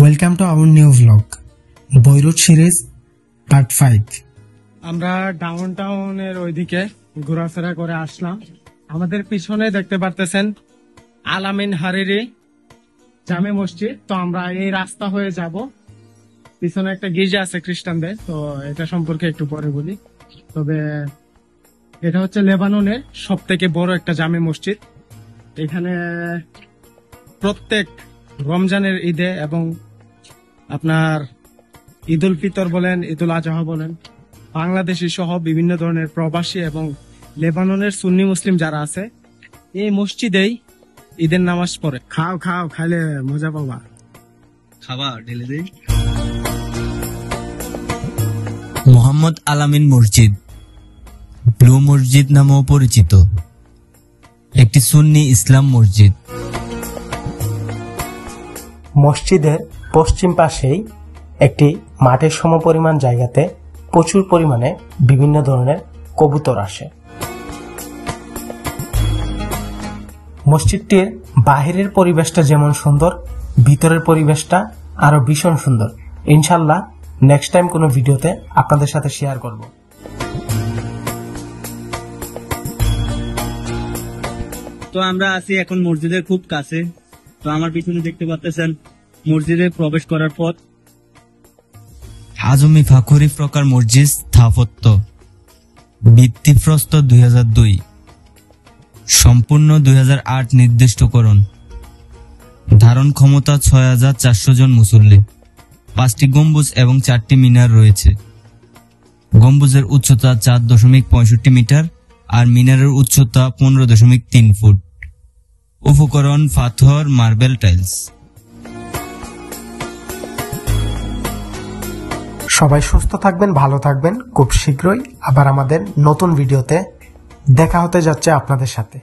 Welcome to our new vlog Beirut series part 5। আমরা down টাউনের ওইদিকে ঘোরাফেরা করে আসলাম। আমাদের পিছনে দেখতে পারতেছেন আলামিন হারিরি জামে মসজিদ। তো আমরা এই রাস্তা হয়ে যাব, পিছনে একটা গির্জা আছে খ্রিস্টানদের, তো এটা সম্পর্কে একটু পরে বলি। তবে এটা হচ্ছে লেবাননের সব থেকে বড় একটা জামে মসজিদ। এখানে প্রত্যেক রমজানের ঈদে এবং আপনার ঈদ উল ফিতর বলেন, ঈদ উল আজহা বলেন, বাংলাদেশি সহ বিভিন্ন ধরনের প্রবাসী এবং লেবাননের সুন্নি মুসলিম যারা আছে এই মসজিদেই ঈদের নামাজ পড়ে। খাও খাও, খাইলে মজা পাবা। খাবা ঢেলে দেই। মোহাম্মদ আলামিন মসজিদ, ব্লু মসজিদ নামেও পরিচিত, একটি সুন্নি ইসলাম মসজিদ। মসজিদের পশ্চিম পাশেই একটি মাঠের সমপরিমাণ জায়গাতে প্রচুর পরিমাণে বিভিন্ন ধরনের কবুতর আসে। মসজিদটির বাহিরের পরিবেশটা যেমন সুন্দর, ভিতরের পরিবেশটা আরো ভীষণ সুন্দর। ইনশাল্লাহ নেক্সট টাইম কোনো ভিডিওতে আপনাদের সাথে শেয়ার করব। তো আমরা আছি এখন মসজিদের খুব কাছে। তো আমার পিছনে দেখতে পাচ্ছেন মসজিদে প্রবেশ করার পথ। আজমি ফাখুরি প্রকার মসজিদ স্থাপত্য, ভিত্তিপ্রস্তর 2002, সম্পূর্ণ 2008 নির্দিষ্টকরণ, ধারণ ক্ষমতা 6400 জন মুসল্লি, 5টি গম্বুজ এবং 4টি মিনার রয়েছে। গম্বুজের উচ্চতা 4.65 মিটার আর মিনারের উচ্চতা 15.3 ফুট। উপকরণ পাথর, মার্বেল, টাইলস। সবাই সুস্থ থাকবেন, ভালো থাকবেন। খুব শীঘ্রই আবার আমাদের নতুন ভিডিওতে দেখা হতে যাচ্ছে আপনাদের সাথে।